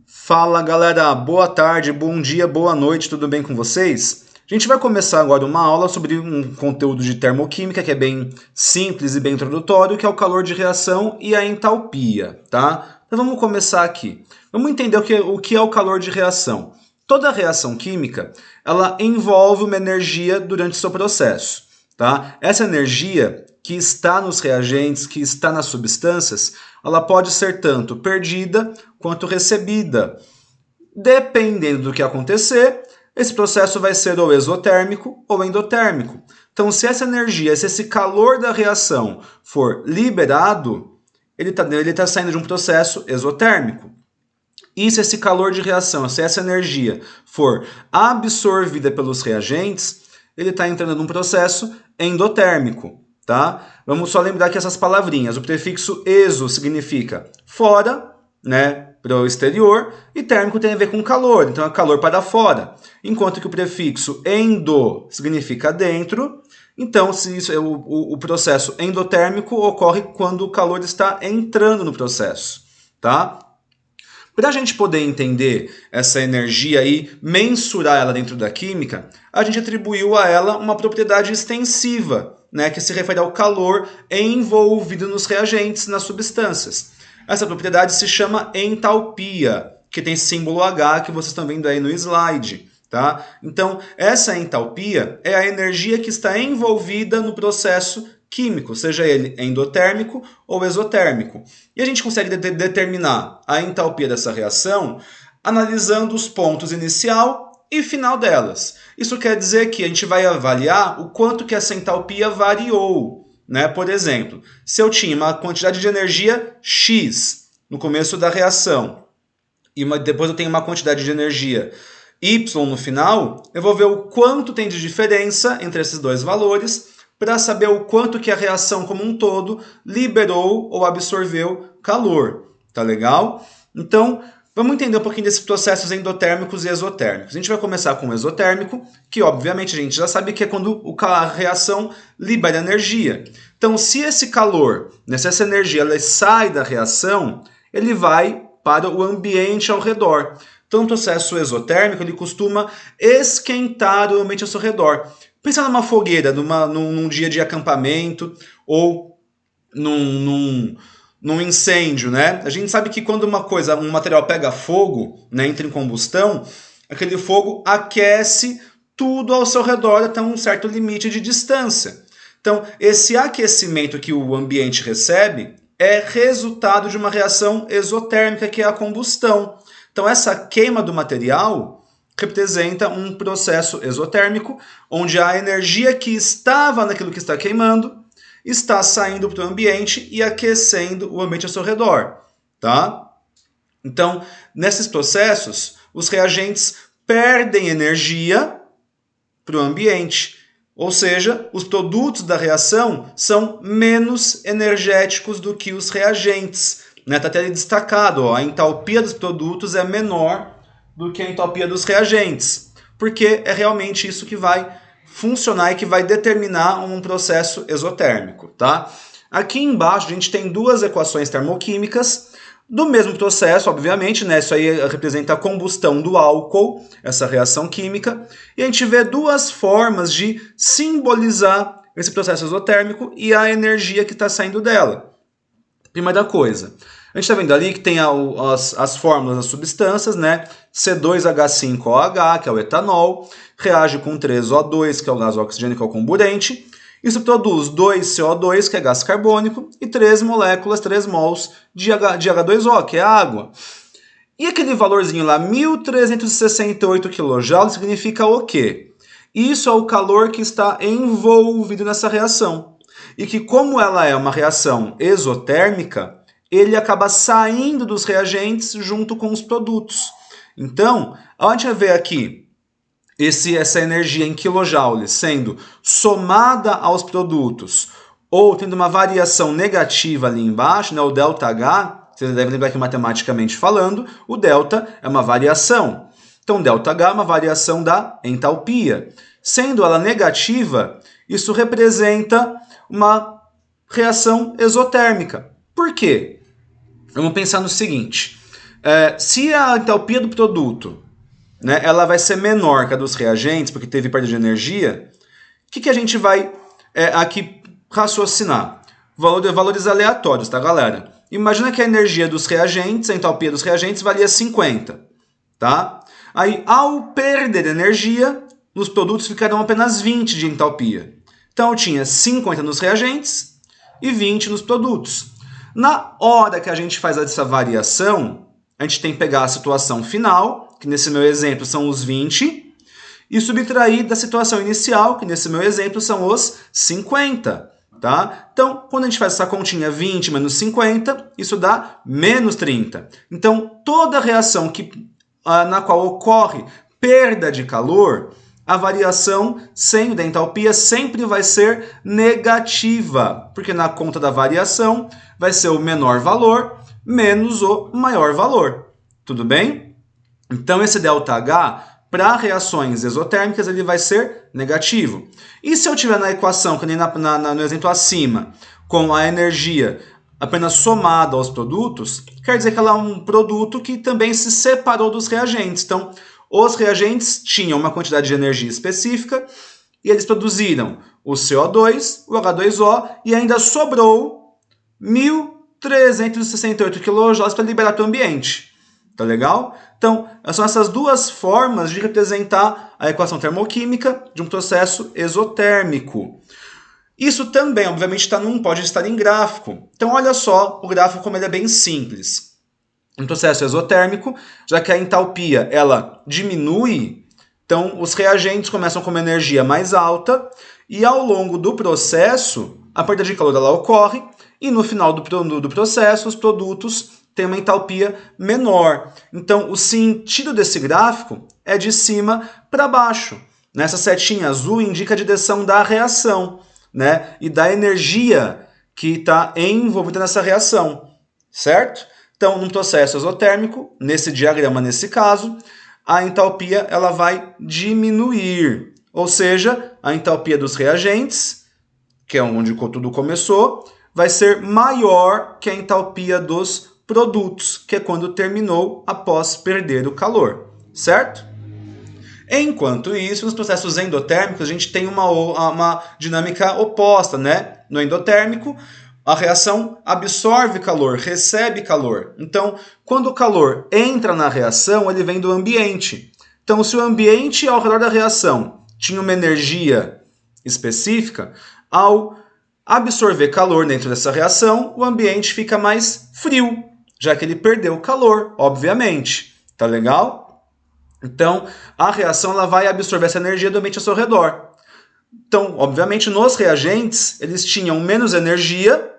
Fala galera, boa tarde, bom dia, boa noite, tudo bem com vocês? A gente vai começar agora uma aula sobre um conteúdo de termoquímica que é bem simples e bem introdutório, que é o calor de reação e a entalpia, tá? Então vamos começar aqui. Vamos entender o que é o calor de reação. Toda reação química, ela envolve uma energia durante o seu processo, tá? Essa energia que está nos reagentes, que está nas substâncias, ela pode ser tanto perdida quanto recebida. Dependendo do que acontecer, esse processo vai ser ou exotérmico ou endotérmico. Então, se essa energia, se esse calor da reação for liberado, ele está saindo de um processo exotérmico. E se esse calor de reação, se essa energia for absorvida pelos reagentes, ele está entrando num processo endotérmico. Tá? Vamos só lembrar que essas palavrinhas, o prefixo exo significa fora, né, para o exterior, e térmico tem a ver com calor, então é calor para fora. Enquanto que o prefixo endo significa dentro, então se isso é o processo endotérmico ocorre quando o calor está entrando no processo. Tá? Para a gente poder entender essa energia e mensurar ela dentro da química, a gente atribuiu a ela uma propriedade extensiva, né, que se refere ao calor envolvido nos reagentes, nas substâncias. Essa propriedade se chama entalpia, que tem símbolo H que vocês estão vendo aí no slide. Tá? Então, essa entalpia é a energia que está envolvida no processo químico, seja ele endotérmico ou exotérmico. E a gente consegue determinar a entalpia dessa reação analisando os pontos inicial e final delas. Isso quer dizer que a gente vai avaliar o quanto que essa entalpia variou. Né? Por exemplo, se eu tinha uma quantidade de energia X no começo da reação e depois eu tenho uma quantidade de energia Y no final, eu vou ver o quanto tem de diferença entre esses dois valores para saber o quanto que a reação como um todo liberou ou absorveu calor. Tá legal? Então, vamos entender um pouquinho desses processos endotérmicos e exotérmicos. A gente vai começar com o exotérmico, que obviamente a gente já sabe que é quando a reação libera energia. Então, se esse calor, se essa energia ela sai da reação, ele vai para o ambiente ao redor. Então, o processo exotérmico ele costuma esquentar o ambiente ao seu redor. Pensa numa fogueira, num dia de acampamento ou num incêndio, né? A gente sabe que quando um material pega fogo, né, entra em combustão, aquele fogo aquece tudo ao seu redor até um certo limite de distância. Então, esse aquecimento que o ambiente recebe é resultado de uma reação exotérmica, que é a combustão. Então, essa queima do material representa um processo exotérmico, onde a energia que estava naquilo que está queimando está saindo para o ambiente e aquecendo o ambiente ao seu redor. Tá? Então, nesses processos, os reagentes perdem energia para o ambiente. Ou seja, os produtos da reação são menos energéticos do que os reagentes. Está até destacado, ó, a entalpia dos produtos é menor do que a entalpia dos reagentes, porque é realmente isso que vai funcionar e que vai determinar um processo exotérmico. Tá? Aqui embaixo a gente tem duas equações termoquímicas do mesmo processo, obviamente, né? Isso aí representa a combustão do álcool, essa reação química, e a gente vê duas formas de simbolizar esse processo exotérmico e a energia que está saindo dela. Primeira coisa, a gente está vendo ali que tem as fórmulas das substâncias, né? C2H5OH, que é o etanol, reage com 3O2, que é o gás oxigênio, que é o comburente. Isso produz 2CO2, que é gás carbônico, e 3 moléculas, 3 mols de H2O, que é água. E aquele valorzinho lá, 1.368 kJ, significa o quê? Isso é o calor que está envolvido nessa reação. E que, como ela é uma reação exotérmica, ele acaba saindo dos reagentes junto com os produtos. Então, a gente vai ver aqui essa energia em quilojoules sendo somada aos produtos ou tendo uma variação negativa ali embaixo, né, o ΔH, vocês devem lembrar que matematicamente falando, o delta é uma variação. Então, ΔH é uma variação da entalpia. Sendo ela negativa, isso representa uma reação exotérmica. Por quê? Vamos pensar no seguinte. Se a entalpia do produto, né, ela vai ser menor que a dos reagentes, porque teve perda de energia, o que a gente vai aqui raciocinar? Valores aleatórios, tá, galera? Imagina que a energia dos reagentes, a entalpia dos reagentes, valia 50, tá? Aí, ao perder energia, nos produtos ficarão apenas 20 de entalpia. Então, eu tinha 50 nos reagentes e 20 nos produtos. Na hora que a gente faz essa variação, a gente tem que pegar a situação final, que nesse meu exemplo são os 20, e subtrair da situação inicial, que nesse meu exemplo são os 50. Tá? Então, quando a gente faz essa continha 20 menos 50, isso dá menos 30. Então, toda reação na qual ocorre perda de calor, a variação da entalpia sempre vai ser negativa, porque na conta da variação vai ser o menor valor menos o maior valor. Tudo bem? Então, esse ΔH, para reações exotérmicas, ele vai ser negativo. E se eu tiver na equação, que nem no exemplo acima, com a energia apenas somada aos produtos, quer dizer que ela é um produto que também se separou dos reagentes. Então, os reagentes tinham uma quantidade de energia específica e eles produziram o CO2, o H2O e ainda sobrou 1.368 kJ para liberar para o ambiente. Tá legal? Então, são essas duas formas de representar a equação termoquímica de um processo exotérmico. Isso também, obviamente, pode estar em gráfico. Então, olha só o gráfico como ele é bem simples. Um processo exotérmico, já que a entalpia ela diminui, então os reagentes começam com uma energia mais alta e ao longo do processo, a perda de calor ela ocorre e no final do processo, os produtos tem uma entalpia menor. Então, o sentido desse gráfico é de cima para baixo. Nessa setinha azul indica a direção da reação, né? E da energia que está envolvida nessa reação, certo? Então, num processo exotérmico, nesse diagrama, nesse caso, a entalpia ela vai diminuir. Ou seja, a entalpia dos reagentes, que é onde tudo começou, vai ser maior que a entalpia dos produtos, que é quando terminou após perder o calor, certo? Enquanto isso, nos processos endotérmicos, a gente tem uma dinâmica oposta, né? No endotérmico, a reação absorve calor, recebe calor. Então, quando o calor entra na reação, ele vem do ambiente. Então, se o ambiente ao redor da reação tinha uma energia específica, ao absorver calor dentro dessa reação, o ambiente fica mais frio, já que ele perdeu o calor, obviamente. Tá legal? Então, a reação ela vai absorver essa energia do ambiente ao seu redor. Então, obviamente, nos reagentes, eles tinham menos energia,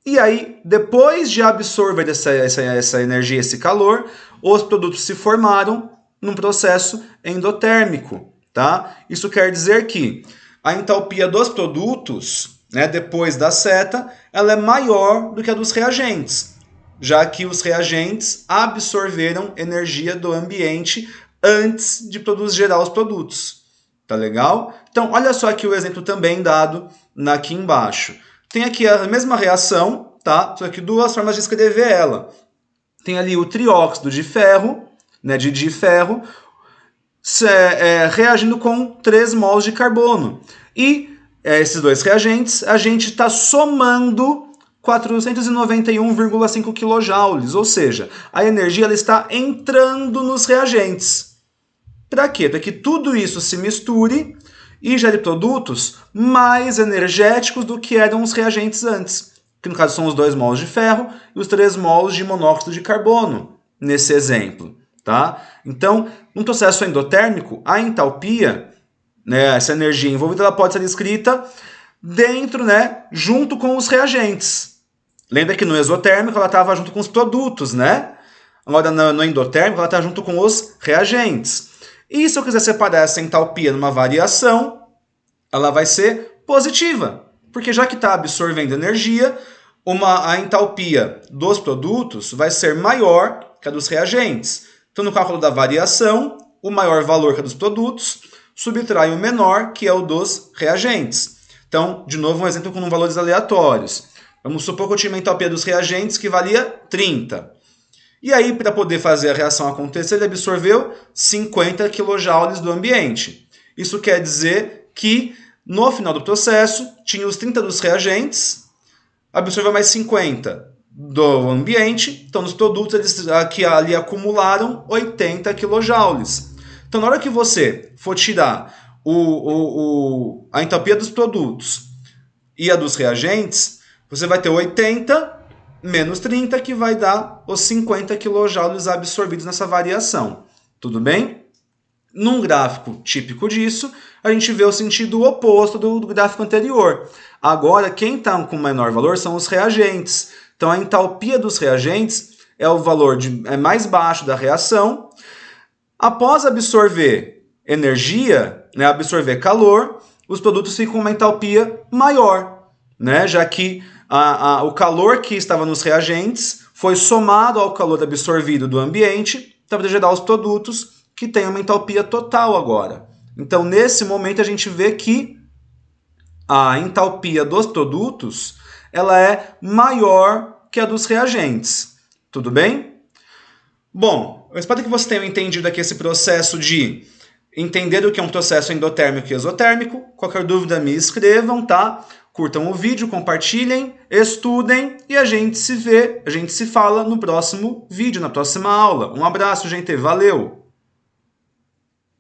e aí, depois de absorver essa energia, esse calor, os produtos se formaram num processo endotérmico. Tá? Isso quer dizer que a entalpia dos produtos, né, depois da seta, ela é maior do que a dos reagentes, já que os reagentes absorveram energia do ambiente antes de gerar os produtos. Tá legal? Então, olha só aqui o exemplo também dado aqui embaixo. Tem aqui a mesma reação, tá? Só que duas formas de escrever ela. Tem ali o trióxido de ferro, né, de diferro, reagindo com 3 mols de carbono. E esses dois reagentes, a gente está somando 491,5 kJ, ou seja, a energia ela está entrando nos reagentes. Para quê? Para que tudo isso se misture e gere produtos mais energéticos do que eram os reagentes antes, que no caso são os 2 mols de ferro e os 3 mols de monóxido de carbono, nesse exemplo. Tá? Então, num processo endotérmico, a entalpia, né, essa energia envolvida, ela pode ser escrita dentro, né, junto com os reagentes. Lembra que no exotérmico ela estava junto com os produtos, né? Agora no endotérmico ela está junto com os reagentes. E se eu quiser separar essa entalpia numa variação, ela vai ser positiva, porque já que está absorvendo energia, a entalpia dos produtos vai ser maior que a dos reagentes. Então, no cálculo da variação, o maior valor que é dos produtos subtrai o menor, que é o dos reagentes. Então, de novo, um exemplo com valores aleatórios. Vamos supor que eu tinha uma entalpia dos reagentes que valia 30. E aí, para poder fazer a reação acontecer, ele absorveu 50 kJ do ambiente. Isso quer dizer que, no final do processo, tinha os 30 dos reagentes, absorveu mais 50 do ambiente, então nos produtos eles aqui ali acumularam 80 kJ. Então na hora que você for tirar a entalpia dos produtos e a dos reagentes, você vai ter 80 menos 30, que vai dar os 50 kJ absorvidos nessa variação. Tudo bem? Num gráfico típico disso, a gente vê o sentido oposto do gráfico anterior. Agora, quem está com menor valor são os reagentes. Então, a entalpia dos reagentes é o valor mais baixo da reação. Após absorver energia, né, absorver calor, os produtos ficam com uma entalpia maior, né, já que o calor que estava nos reagentes foi somado ao calor absorvido do ambiente para gerar os produtos que têm uma entalpia total agora. Então, nesse momento, a gente vê que a entalpia dos produtos ela é maior que a dos reagentes. Tudo bem? Bom, eu espero que você tenha entendido aqui esse processo de entender o que é um processo endotérmico e exotérmico. Qualquer dúvida me escrevam, tá? Curtam o vídeo, compartilhem, estudem e a gente se fala no próximo vídeo, na próxima aula. Um abraço, gente. Valeu!